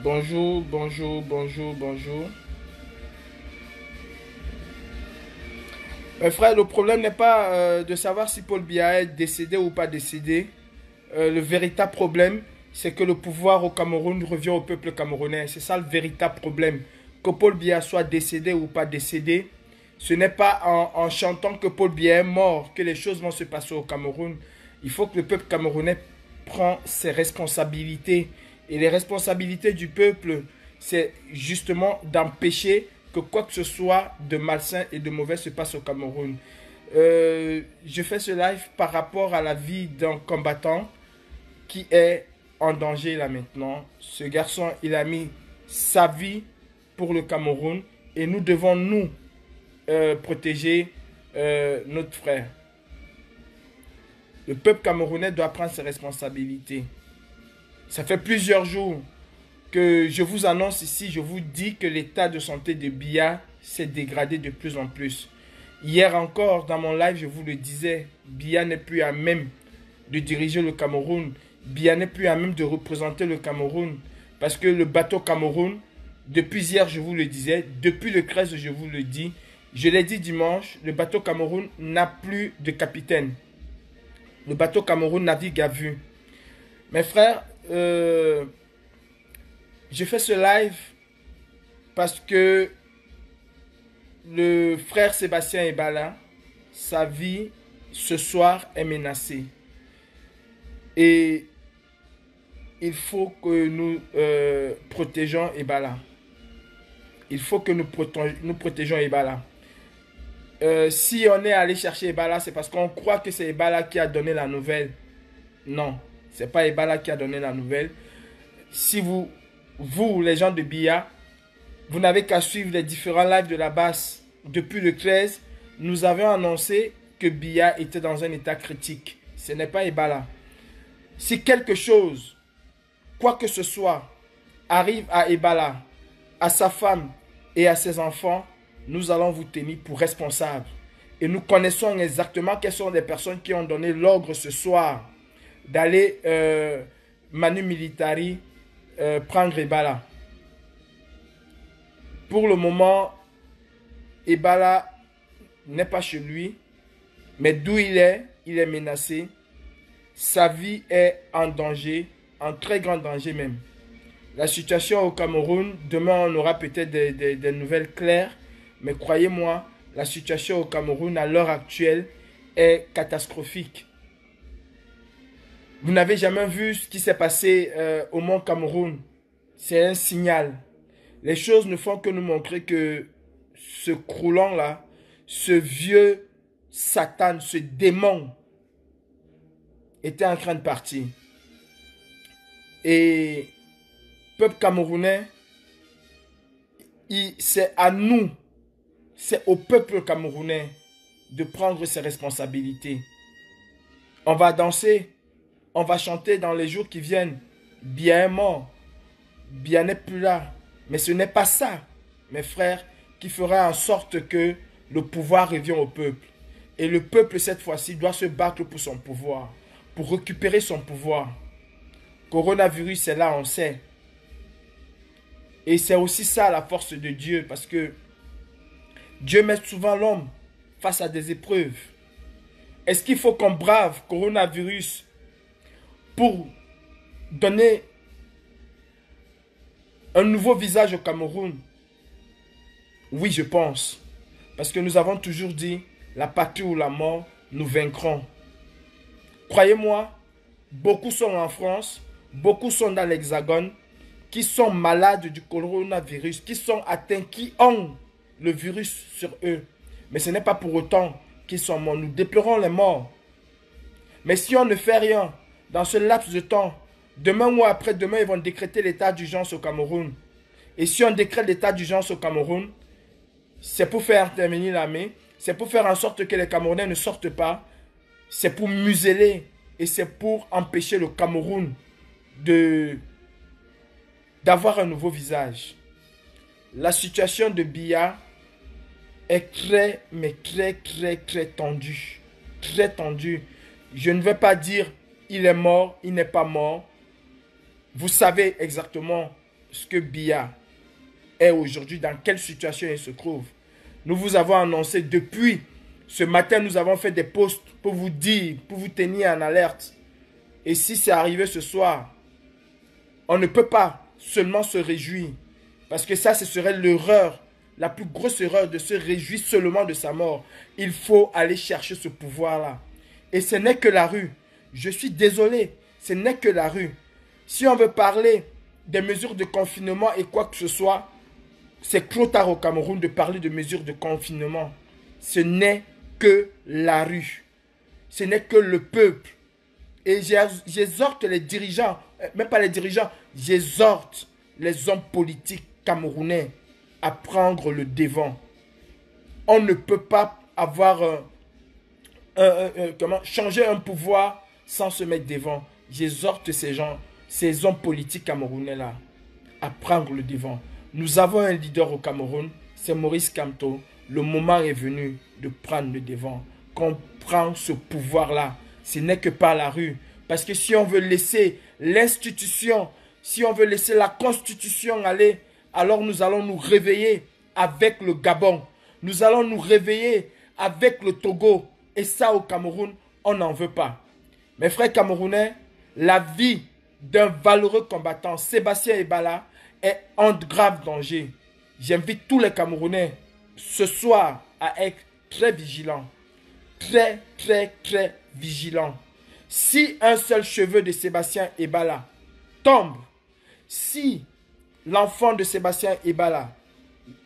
Bonjour, bonjour, bonjour, bonjour. Mes frères, le problème n'est pas de savoir si Paul Biya est décédé ou pas décédé. Le véritable problème, c'est que le pouvoir au Cameroun revient au peuple camerounais. C'est ça le véritable problème. Que Paul Biya soit décédé ou pas décédé, ce n'est pas en chantant que Paul Biya est mort que les choses vont se passer au Cameroun. Il faut que le peuple camerounais prenne ses responsabilités. Et les responsabilités du peuple, c'est justement d'empêcher que quoi que ce soit de malsain et de mauvais se passe au Cameroun. Je fais ce live par rapport à la vie d'un combattant qui est en danger là maintenant. Ce garçon, il a mis sa vie pour le Cameroun et nous devons nous protéger notre frère. Le peuple camerounais doit prendre ses responsabilités. Ça fait plusieurs jours que je vous annonce ici, je vous dis que l'état de santé de Biya s'est dégradé de plus en plus. Hier encore, dans mon live, je vous le disais, Biya n'est plus à même de diriger le Cameroun. Biya n'est plus à même de représenter le Cameroun. Parce que le bateau Cameroun, depuis hier, je vous le disais, depuis le 13, je vous le dis, je l'ai dit dimanche, le bateau Cameroun n'a plus de capitaine. Le bateau Cameroun navigue à vue. Mes frères, j'ai fait ce live parce que le frère Sébastien Ebala, sa vie ce soir est menacée. Et il faut que nous protégeons Ebala. Il faut que nous protégeons Ebala. Si on est allé chercher Ebala, c'est parce qu'on croit que c'est Ebala qui a donné la nouvelle. Non, c'est pas Ebala qui a donné la nouvelle. Si vous, les gens de Biya, vous n'avez qu'à suivre les différents lives de la base. Depuis le 13, nous avions annoncé que Biya était dans un état critique. Ce n'est pas Ebala. Si quelque chose, quoi que ce soit, arrive à Ebala, à sa femme et à ses enfants, nous allons vous tenir pour responsables. Et nous connaissons exactement quelles sont les personnes qui ont donné l'ordre ce soir d'aller Manu Militari prendre Ebala. Pour le moment, Ebala n'est pas chez lui, mais d'où il est menacé. Sa vie est en danger, en très grand danger même. La situation au Cameroun, demain on aura peut-être des nouvelles claires, mais croyez-moi, la situation au Cameroun à l'heure actuelle est catastrophique. Vous n'avez jamais vu ce qui s'est passé au Mont Cameroun. C'est un signal. Les choses ne font que nous montrer que ce croulant-là, ce vieux Satan, ce démon, était en train de partir. Et peuple camerounais, c'est à nous, c'est au peuple camerounais de prendre ses responsabilités. On va danser, on va chanter dans les jours qui viennent. Biya est mort, Biya n'est plus là. Mais ce n'est pas ça, mes frères, qui fera en sorte que le pouvoir revient au peuple. Et le peuple, cette fois-ci, doit se battre pour son pouvoir, pour récupérer son pouvoir. Coronavirus, c'est là, on sait. Et c'est aussi ça la force de Dieu, parce que Dieu met souvent l'homme face à des épreuves. Est-ce qu'il faut qu'on brave coronavirus pour donner un nouveau visage au Cameroun? Oui, je pense. Parce que nous avons toujours dit, la patrie ou la mort, nous vaincrons. Croyez-moi, beaucoup sont en France, beaucoup sont dans l'Hexagone, qui sont malades du coronavirus, qui sont atteints, qui ont le virus sur eux. Mais ce n'est pas pour autant qu'ils sont morts. Nous déplorons les morts. Mais si on ne fait rien dans ce laps de temps, demain ou après-demain, ils vont décréter l'état d'urgence au Cameroun. Et si on décrète l'état d'urgence au Cameroun, c'est pour faire intervenir l'armée, c'est pour faire en sorte que les Camerounais ne sortent pas, c'est pour museler et c'est pour empêcher le Cameroun d'avoir un nouveau visage. La situation de Biya est très, mais très, très, très tendue. Très tendue. Je ne vais pas dire il est mort, il n'est pas mort. Vous savez exactement ce que Biya est aujourd'hui, dans quelle situation il se trouve. Nous vous avons annoncé depuis ce matin, nous avons fait des posts pour vous dire, pour vous tenir en alerte. Et si c'est arrivé ce soir, on ne peut pas seulement se réjouir. Parce que ça, ce serait l'erreur, la plus grosse erreur de se réjouir seulement de sa mort. Il faut aller chercher ce pouvoir-là. Et ce n'est que la rue. Je suis désolé, ce n'est que la rue. Si on veut parler des mesures de confinement et quoi que ce soit, c'est trop tard au Cameroun de parler de mesures de confinement. Ce n'est que la rue. Ce n'est que le peuple. Et j'exhorte les dirigeants, même pas les dirigeants, j'exhorte les hommes politiques camerounais à prendre le devant. On ne peut pas avoir changer un pouvoir sans se mettre devant. J'exhorte ces gens, ces hommes politiques camerounais-là, à prendre le devant. Nous avons un leader au Cameroun, c'est Maurice Kamto. Le moment est venu de prendre le devant. Qu'on prend ce pouvoir-là. Ce n'est que par la rue. Parce que si on veut laisser l'institution, si on veut laisser la constitution aller, alors nous allons nous réveiller avec le Gabon. Nous allons nous réveiller avec le Togo. Et ça, au Cameroun, on n'en veut pas. Mes frères camerounais, la vie d'un valeureux combattant, Sébastien Ebala, est en grave danger. J'invite tous les Camerounais ce soir à être très vigilants. Très, très, très vigilants. Si un seul cheveu de Sébastien Ebala tombe, si l'enfant de Sébastien Ebala,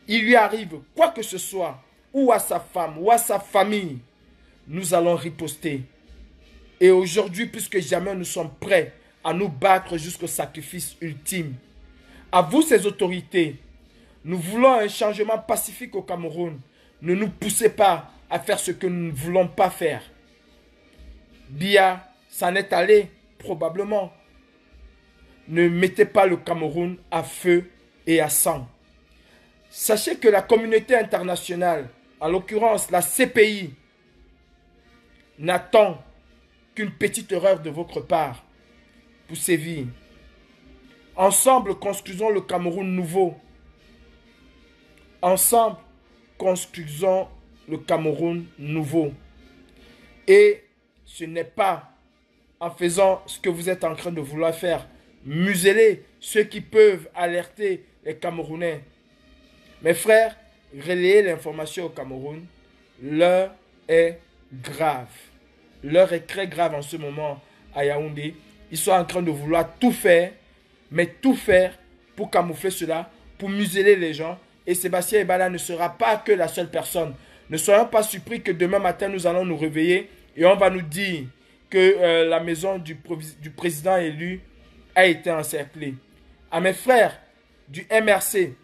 il lui arrive quoi que ce soit, ou à sa femme, ou à sa famille, nous allons riposter. Et aujourd'hui, plus que jamais, nous sommes prêts à nous battre jusqu'au sacrifice ultime. À vous, ces autorités, nous voulons un changement pacifique au Cameroun. Ne nous poussez pas à faire ce que nous ne voulons pas faire. Biya s'en est allé, probablement. Ne mettez pas le Cameroun à feu et à sang. Sachez que la communauté internationale, en l'occurrence la CPI, n'attend qu'une petite erreur de votre part pour sévir. Ensemble, construisons le Cameroun nouveau. Ensemble, construisons le Cameroun nouveau. Et ce n'est pas en faisant ce que vous êtes en train de vouloir faire, museler ceux qui peuvent alerter les Camerounais. Mes frères, relayez l'information au Cameroun. L'heure est grave. L'heure est très grave en ce moment à Yaoundé. Ils sont en train de vouloir tout faire, mais tout faire pour camoufler cela, pour museler les gens. Et Sébastien Ebala ne sera pas que la seule personne. Ne soyons pas surpris que demain matin, nous allons nous réveiller et on va nous dire que la maison du président élu a été encerclée. À mes frères du MRC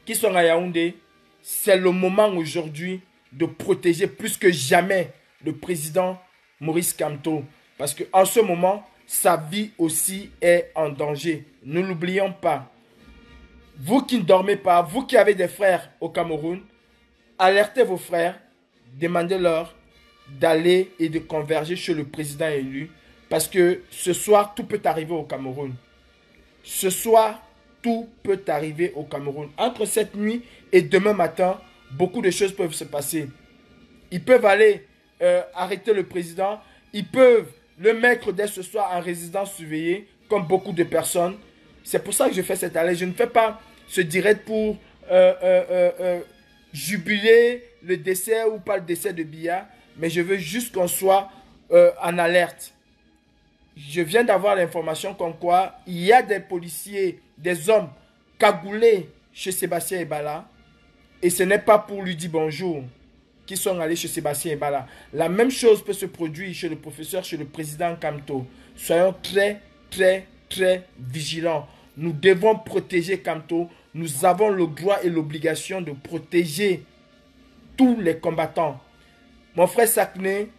qui sont à Yaoundé, c'est le moment aujourd'hui de protéger plus que jamais le président Maurice Kamto. Parce qu'en ce moment, sa vie aussi est en danger. Ne l'oublions pas. Vous qui ne dormez pas, vous qui avez des frères au Cameroun, alertez vos frères, demandez-leur d'aller et de converger chez le président élu. Parce que ce soir, tout peut arriver au Cameroun. Ce soir, tout peut arriver au Cameroun. Entre cette nuit et demain matin, beaucoup de choses peuvent se passer. Ils peuvent aller arrêter le président. Ils peuvent le mettre dès ce soir en résidence surveillée, comme beaucoup de personnes. C'est pour ça que je fais cette alerte. Je ne fais pas ce direct pour jubiler le décès ou pas le décès de Biya, mais je veux juste qu'on soit en alerte. Je viens d'avoir l'information comme quoi il y a des policiers, des hommes cagoulés chez Sébastien Ebala, et ce n'est pas pour lui dire bonjour qui sont allés chez Sébastien Ebala. La même chose peut se produire chez le professeur, chez le président Kamto. Soyons très, très, très vigilants. Nous devons protéger Kamto. Nous avons le droit et l'obligation de protéger tous les combattants. Mon frère Sakné,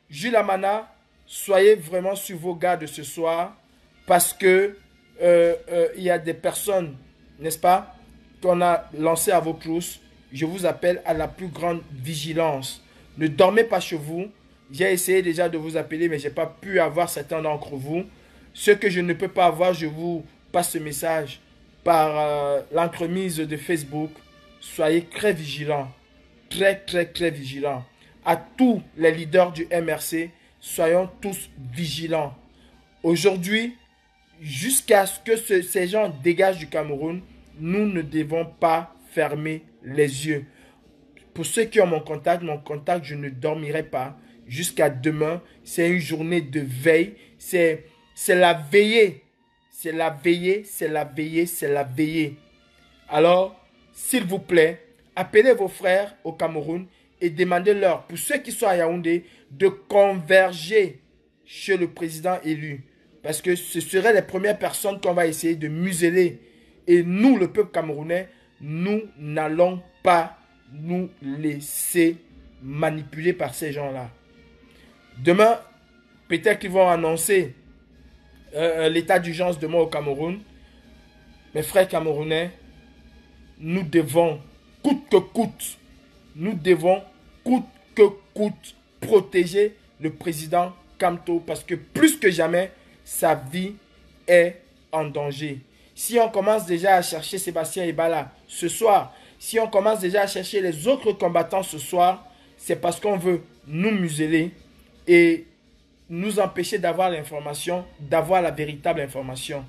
Jules Amana, soyez vraiment sur vos gardes ce soir parce que il y a des personnes, n'est-ce pas, qu'on a lancées à vos trousses. Je vous appelle à la plus grande vigilance. Ne dormez pas chez vous. J'ai essayé déjà de vous appeler, mais je n'ai pas pu avoir certains d'entre vous. Ce que je ne peux pas avoir, je vous passe ce message par l'entremise de Facebook. Soyez très vigilants, très vigilants. À tous les leaders du MRC, soyons tous vigilants. Aujourd'hui, jusqu'à ce que ces gens dégagent du Cameroun, nous ne devons pas fermer les yeux. Pour ceux qui ont mon contact, je ne dormirai pas jusqu'à demain. C'est une journée de veille. C'est la veillée. C'est la veillée, c'est la veillée, c'est la veillée. Alors, s'il vous plaît, appelez vos frères au Cameroun et demandez-leur, pour ceux qui sont à Yaoundé, de converger chez le président élu. Parce que ce seraient les premières personnes qu'on va essayer de museler. Et nous, le peuple camerounais, nous n'allons pas nous laisser manipuler par ces gens-là. Demain, peut-être qu'ils vont annoncer l'état d'urgence demain au Cameroun. Mes frères camerounais, nous devons, coûte que coûte, protéger le président Kamto parce que plus que jamais, sa vie est en danger. Si on commence déjà à chercher Sébastien Ebala ce soir, si on commence déjà à chercher les autres combattants ce soir, c'est parce qu'on veut nous museler et nous empêcher d'avoir l'information, d'avoir la véritable information.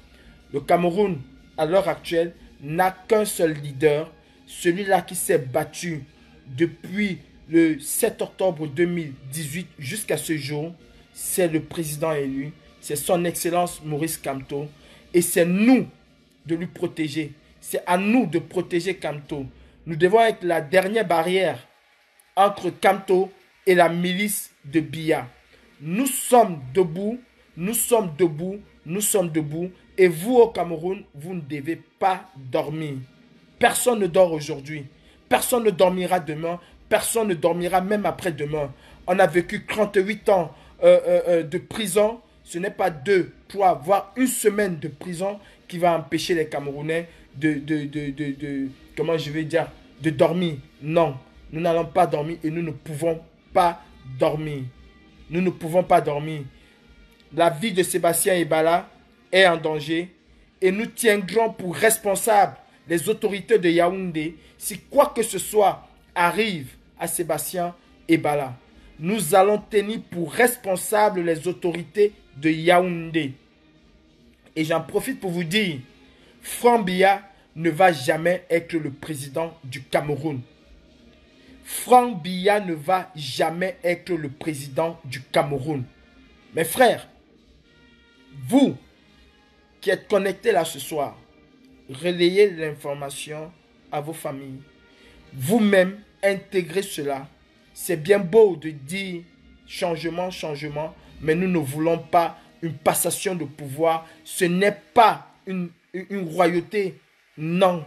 Le Cameroun, à l'heure actuelle, n'a qu'un seul leader, celui-là qui s'est battu depuis le 7 octobre 2018 jusqu'à ce jour, c'est le président élu, c'est son Excellence Maurice Kamto, et c'est nous de lui protéger. C'est à nous de protéger Kamto. Nous devons être la dernière barrière entre Kamto et la milice de Biya. Nous sommes debout, et vous au Cameroun, vous ne devez pas dormir. Personne ne dort aujourd'hui, personne ne dormira demain, personne ne dormira même après-demain. On a vécu 38 ans de prison, ce n'est pas 2, 3, voire une semaine de prison qui va empêcher les Camerounais comment je vais dire, de dormir. Non, nous n'allons pas dormir et nous ne pouvons pas dormir. Nous ne pouvons pas dormir. La vie de Sébastien Ebala est en danger et nous tiendrons pour responsables les autorités de Yaoundé si quoi que ce soit arrive à Sébastien Ebala. Nous allons tenir pour responsables les autorités de Yaoundé. Et j'en profite pour vous dire, Franck Biya ne va jamais être le président du Cameroun. Franck Biya ne va jamais être le président du Cameroun. Mes frères, vous qui êtes connectés là ce soir, relayez l'information à vos familles. Vous-même, intégrez cela. C'est bien beau de dire changement, changement, mais nous ne voulons pas une passation de pouvoir. Ce n'est pas une royauté. Non.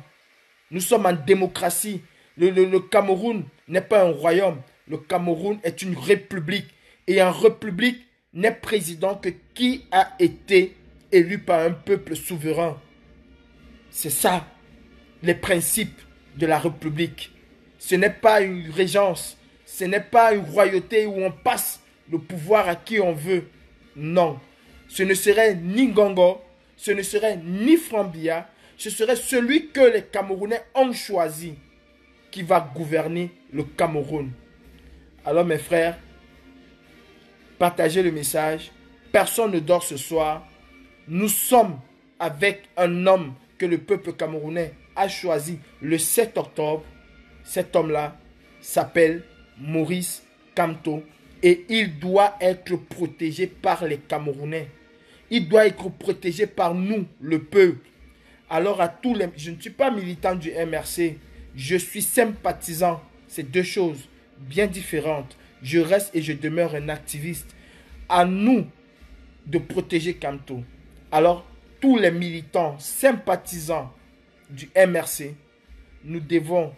Nous sommes en démocratie. Le Cameroun n'est pas un royaume. Le Cameroun est une république. Et en république n'est président que qui a été élu par un peuple souverain. C'est ça, les principes de la république. Ce n'est pas une régence. Ce n'est pas une royauté où on passe le pouvoir à qui on veut. Non. Ce ne serait ni Ngongo, ce ne serait ni Franck Biya, ce serait celui que les Camerounais ont choisi qui va gouverner le Cameroun. Alors mes frères, partagez le message. Personne ne dort ce soir. Nous sommes avec un homme que le peuple camerounais a choisi le 7 octobre. Cet homme-là s'appelle Maurice Kamto et il doit être protégé par les Camerounais. Il doit être protégé par nous, le peuple. Alors à tous les... Je ne suis pas militant du MRC. Je suis sympathisant. C'est deux choses bien différentes. Je reste et je demeure un activiste. À nous de protéger Kamto. Alors, tous les militants sympathisants du MRC, nous devons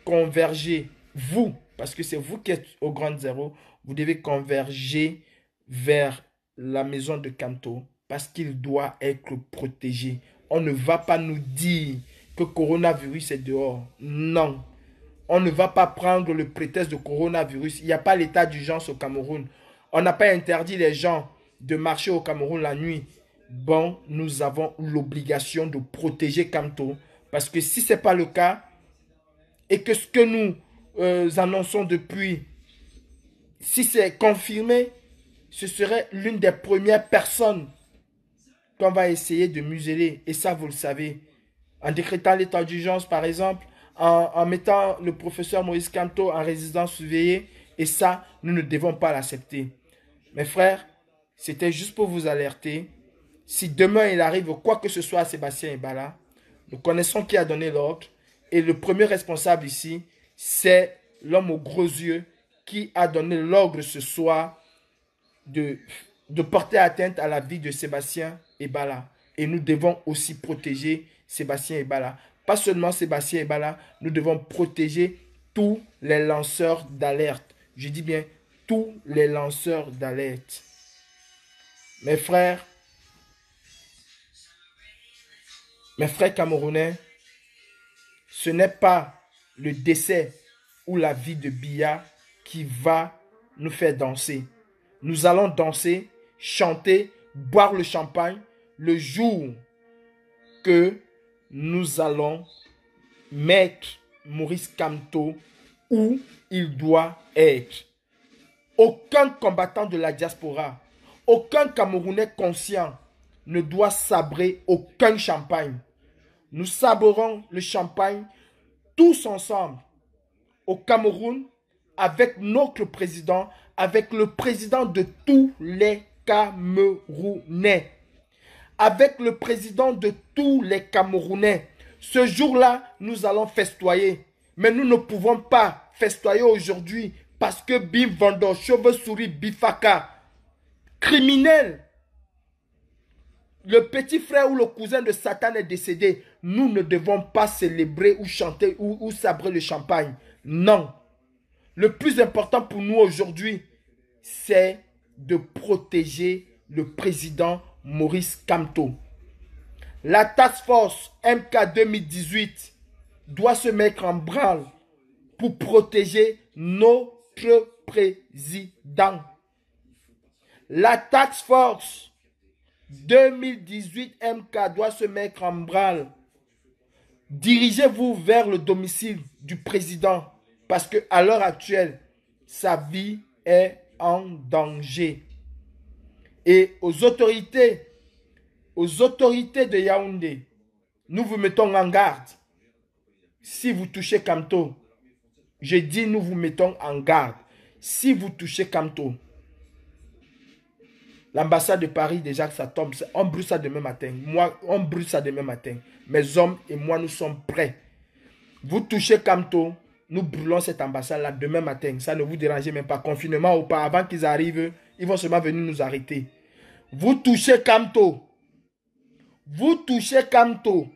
converger. Vous, parce que c'est vous qui êtes au Grand Zéro, vous devez converger vers la maison de Kamto parce qu'il doit être protégé. On ne va pas nous dire que coronavirus est dehors. Non. On ne va pas prendre le prétexte de coronavirus. Il n'y a pas l'état d'urgence au Cameroun. On n'a pas interdit les gens de marcher au Cameroun la nuit. bon, nous avons l'obligation de protéger Kamto. Parce que si ce n'est pas le cas, et que ce que nous annonçons depuis, si c'est confirmé, ce serait l'une des premières personnes qu'on va essayer de museler. Et ça, vous le savez. En décrétant l'état d'urgence, par exemple, en mettant le professeur Maurice Kamto en résidence surveillée. Et ça, nous ne devons pas l'accepter. Mes frères, c'était juste pour vous alerter. Si demain il arrive quoi que ce soit à Sébastien Ebala, nous connaissons qui a donné l'ordre. Et le premier responsable ici, c'est l'homme aux gros yeux qui a donné l'ordre ce soir de porter atteinte à la vie de Sébastien Ebala. Et nous devons aussi protéger Sébastien Ebala. Pas seulement Sébastien Ebala, nous devons protéger tous les lanceurs d'alerte. Je dis bien tous les lanceurs d'alerte. Mes frères camerounais, ce n'est pas le décès ou la vie de Biya qui va nous faire danser. Nous allons danser, chanter, boire le champagne le jour que nous allons mettre Maurice Kamto où il doit être. Aucun combattant de la diaspora, aucun Camerounais conscient ne doit sabrer aucun champagne. Nous sabrerons le champagne tous ensemble au Cameroun avec notre président, avec le président de tous les Camerounais. Avec le président de tous les Camerounais. Ce jour-là, nous allons festoyer. Mais nous ne pouvons pas festoyer aujourd'hui parce que Bim Vando, chauve-souris, Bifaka, criminel, le petit frère ou le cousin de Satan est décédé. Nous ne devons pas célébrer ou chanter ou sabrer le champagne. Non. Le plus important pour nous aujourd'hui, c'est de protéger le président Maurice Kamto. La task force MK 2018 doit se mettre en branle pour protéger notre président. La task force 2018 MK doit se mettre en branle. Dirigez-vous vers le domicile du président parce qu'à l'heure actuelle, sa vie est en danger. Et aux autorités de Yaoundé, nous vous mettons en garde. Si vous touchez Kamto, je dis nous vous mettons en garde. Si vous touchez Kamto, l'ambassade de Paris, déjà que ça tombe, on brûle ça demain matin. Moi, on brûle ça demain matin. Mes hommes et moi, nous sommes prêts. Vous touchez Kamto, nous brûlons cette ambassade-là demain matin. Ça ne vous dérangez même pas. Confinement ou pas, avant qu'ils arrivent, ils vont seulement venir nous arrêter. Vous touchez Kamto. Vous touchez Kamto.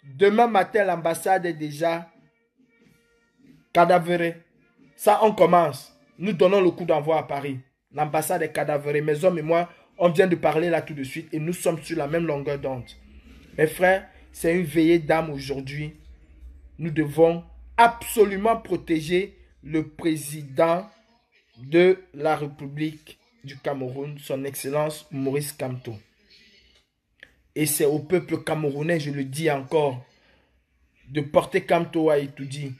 Demain matin, l'ambassade est déjà cadavérée. Ça, on commence. Nous donnons le coup d'envoi à Paris. L'ambassade est cadavérée. Mes hommes et moi, on vient de parler là tout de suite et nous sommes sur la même longueur d'onde. Mes frères, c'est une veillée d'âme aujourd'hui. Nous devons absolument protéger le président de la République du Cameroun, son Excellence Maurice Kamto. Et c'est au peuple camerounais, je le dis encore, de porter Kamto à Etoudi.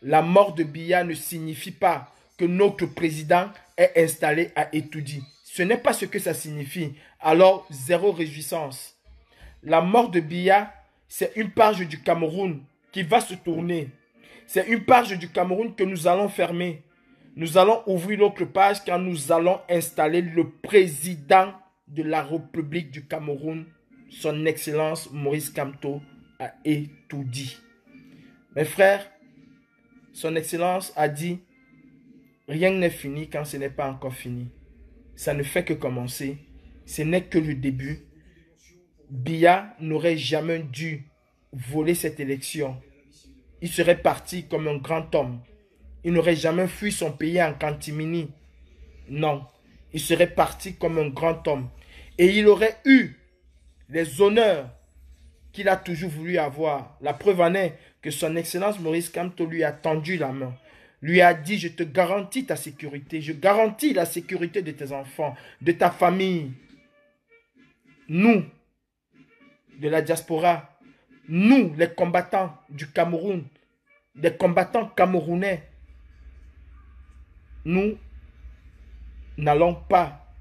La mort de Biya ne signifie pas que notre président est installé à Etoudi. Ce n'est pas ce que ça signifie. Alors, zéro réjouissance. La mort de Biya, c'est une page du Cameroun qui va se tourner. C'est une page du Cameroun que nous allons fermer. Nous allons ouvrir notre page quand nous allons installer le président de la République du Cameroun, son Excellence Maurice Kamto, à Etoudi. Mes frères, son Excellence a dit, rien n'est fini quand ce n'est pas encore fini. Ça ne fait que commencer. Ce n'est que le début. Biya n'aurait jamais dû voler cette élection. Il serait parti comme un grand homme. Il n'aurait jamais fui son pays en catimini. Non, il serait parti comme un grand homme. Et il aurait eu les honneurs qu'il a toujours voulu avoir. La preuve en est que son Excellence Maurice Kamto lui a tendu la main. Lui a dit, je te garantis ta sécurité. Je garantis la sécurité de tes enfants, de ta famille. nous, de la diaspora, nous, les combattants du Cameroun, des combattants camerounais, nous n'allons pas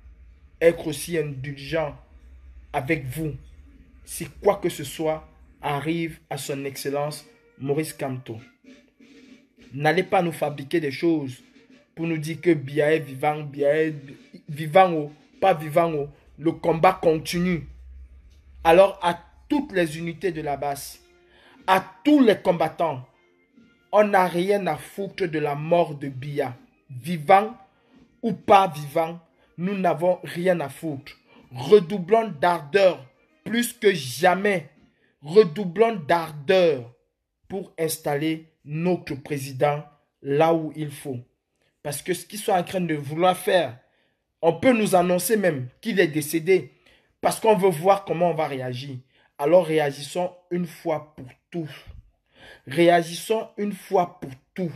être aussi indulgents avec vous si quoi que ce soit arrive à son excellence Maurice Kamto. N'allez pas nous fabriquer des choses pour nous dire que Biya est vivant, Biya est vivant ou pas vivant. Le combat continue. Alors à toutes les unités de la base, à tous les combattants, on n'a rien à foutre de la mort de Biya. Vivant ou pas vivant, nous n'avons rien à foutre. Redoublons d'ardeur, plus que jamais. Redoublons d'ardeur pour installer notre président là où il faut. Parce que ce qu'ils sont en train de vouloir faire, on peut nous annoncer même qu'il est décédé parce qu'on veut voir comment on va réagir. Alors réagissons une fois pour tout. Réagissons une fois pour tout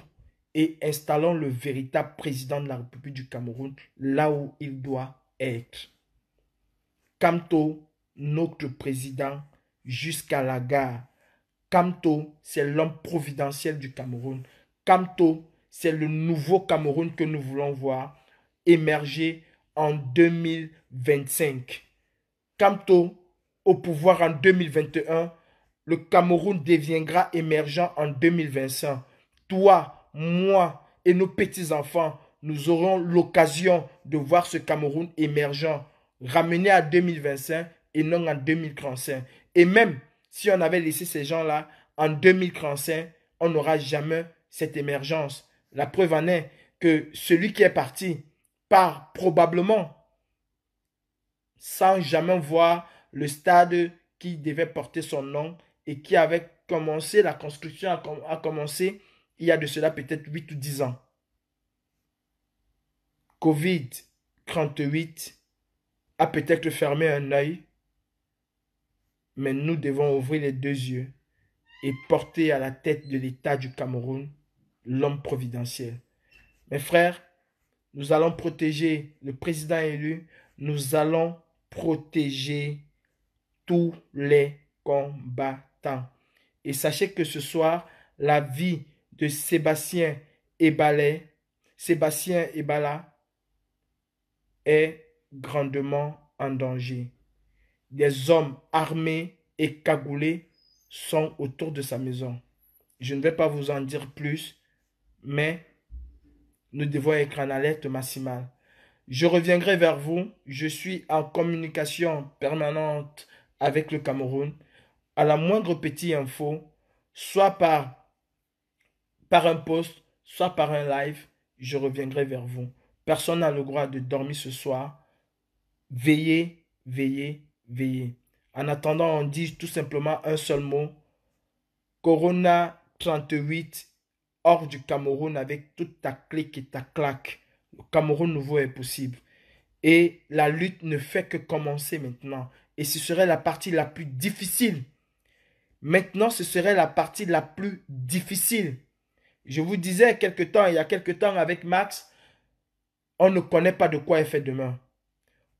et installons le véritable président de la République du Cameroun là où il doit être. Kamto, notre président, jusqu'à la gare. Kamto, c'est l'homme providentiel du Cameroun. Kamto, c'est le nouveau Cameroun que nous voulons voir émerger en 2025. Kamto, au pouvoir en 2021, le Cameroun deviendra émergent en 2025. Toi, moi et nos petits-enfants, nous aurons l'occasion de voir ce Cameroun émergent ramené à 2025 et non en 2035. Et même si on avait laissé ces gens-là en 2035, on n'aura jamais cette émergence. La preuve en est que celui qui est parti part probablement sans jamais voir le stade qui devait porter son nom et qui avait commencé, la construction a commencé il y a de cela peut-être 8 ou 10 ans. Covid-38 a peut-être fermé un œil, mais nous devons ouvrir les deux yeux et porter à la tête de l'État du Cameroun l'homme providentiel. Mes frères, nous allons protéger le président élu, nous allons protéger tous les combattants. Et sachez que ce soir, la vie de Sébastien Ebala est grandement en danger. Des hommes armés et cagoulés sont autour de sa maison. Je ne vais pas vous en dire plus, mais nous devons être en alerte maximale. Je reviendrai vers vous. Je suis en communication permanente avec le Cameroun. À la moindre petite info, soit par un post, soit par un live, je reviendrai vers vous. Personne n'a le droit de dormir ce soir. Veillez, veillez, veillez. En attendant, on dit tout simplement un seul mot. Corona 38 hors du Cameroun avec toute ta clique et ta claque. Le Cameroun nouveau est possible. Et la lutte ne fait que commencer maintenant. Et ce serait la partie la plus difficile. Maintenant, ce serait la partie la plus difficile. Je vous disais il y a quelque temps avec Max, on ne connaît pas de quoi est fait demain.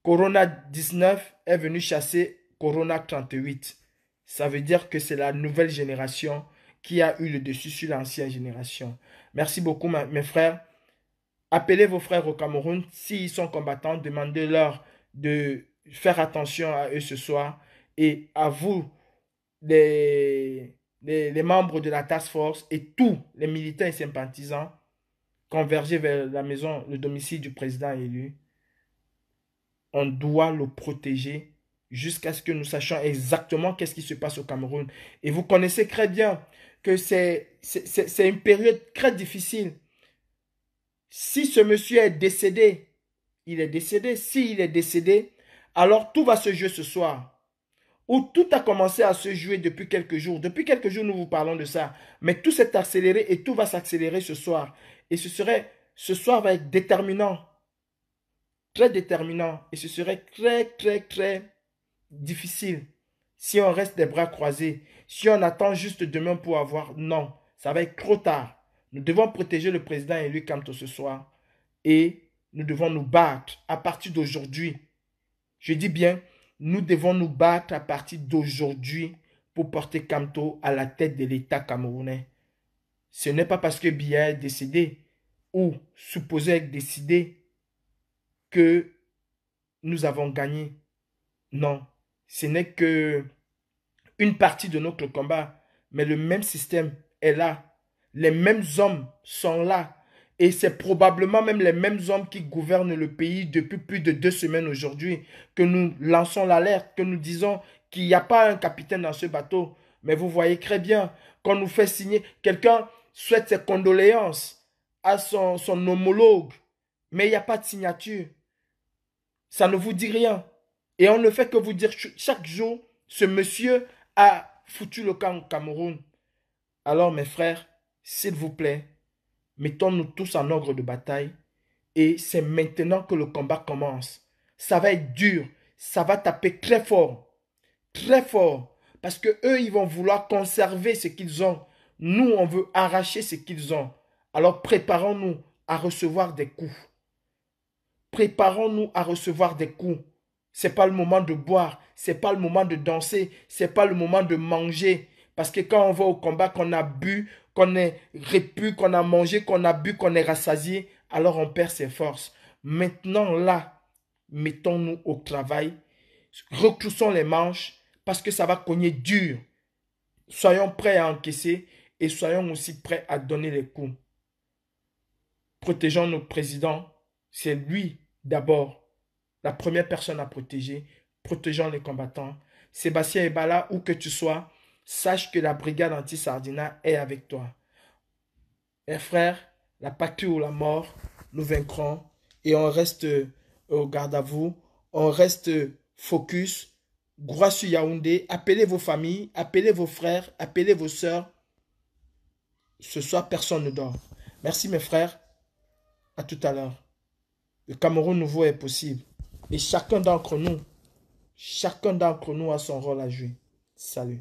Corona 19 est venu chasser Corona 38. Ça veut dire que c'est la nouvelle génération qui a eu le dessus sur l'ancienne génération. Merci beaucoup mes frères. Appelez vos frères au Cameroun. S'ils sont combattants, demandez-leur de faire attention à eux ce soir. Et à vous, les membres de la task force et tous les militants et sympathisants, convergez vers la maison, le domicile du président élu. On doit le protéger jusqu'à ce que nous sachions exactement qu'est-ce qui se passe au Cameroun. Et vous connaissez très bien que c'est une période très difficile. Si ce monsieur est décédé, il est décédé. S'il est décédé, alors tout va se jouer ce soir. Ou tout a commencé à se jouer depuis quelques jours. Depuis quelques jours, nous vous parlons de ça. Mais tout s'est accéléré et tout va s'accélérer ce soir. Et ce soir va être déterminant. Très déterminant. Et ce serait très, très, très difficile si on reste des bras croisés. Si on attend juste demain pour avoir... Non, ça va être trop tard. Nous devons protéger le président élu Kamto ce soir. Et nous devons nous battre à partir d'aujourd'hui. Je dis bien, nous devons nous battre à partir d'aujourd'hui pour porter Kamto à la tête de l'État camerounais. Ce n'est pas parce que Biya est décédé ou supposé être décidé que nous avons gagné. Non, ce n'est que une partie de notre combat, mais le même système est là. Les mêmes hommes sont là. Et c'est probablement même les mêmes hommes qui gouvernent le pays depuis plus de 2 semaines aujourd'hui que nous lançons l'alerte, que nous disons qu'il n'y a pas un capitaine dans ce bateau. Mais vous voyez très bien, quand on nous fait signer, quelqu'un souhaite ses condoléances à son homologue, mais il n'y a pas de signature. Ça ne vous dit rien. Et on ne fait que vous dire chaque jour, ce monsieur a foutu le camp au Cameroun. Alors mes frères, s'il vous plaît, mettons-nous tous en ordre de bataille. Et c'est maintenant que le combat commence. Ça va être dur. Ça va taper très fort. Très fort. Parce que eux, ils vont vouloir conserver ce qu'ils ont. Nous, on veut arracher ce qu'ils ont. Alors préparons-nous à recevoir des coups. Préparons-nous à recevoir des coups. Ce n'est pas le moment de boire. Ce n'est pas le moment de danser. Ce n'est pas le moment de manger. Parce que quand on va au combat, qu'on a bu, qu'on est repu, qu'on a mangé, qu'on a bu, qu'on est rassasié, alors on perd ses forces. Maintenant, là, mettons-nous au travail. Retroussons les manches parce que ça va cogner dur. Soyons prêts à encaisser et soyons aussi prêts à donner les coups. Protégeons notre président. C'est lui d'abord la première personne à protéger. Protégeons les combattants. Sébastien Ebala, où que tu sois, sache que la brigade anti-Sardina est avec toi. Mes frères, la patrie ou la mort, nous vaincrons et on reste au garde à vous. On reste focus. Groissu Yaoundé, appelez vos familles, appelez vos frères, appelez vos sœurs. Ce soir, personne ne dort. Merci mes frères. À tout à l'heure. Le Cameroun nouveau est possible. Et chacun d'entre nous a son rôle à jouer. Salut.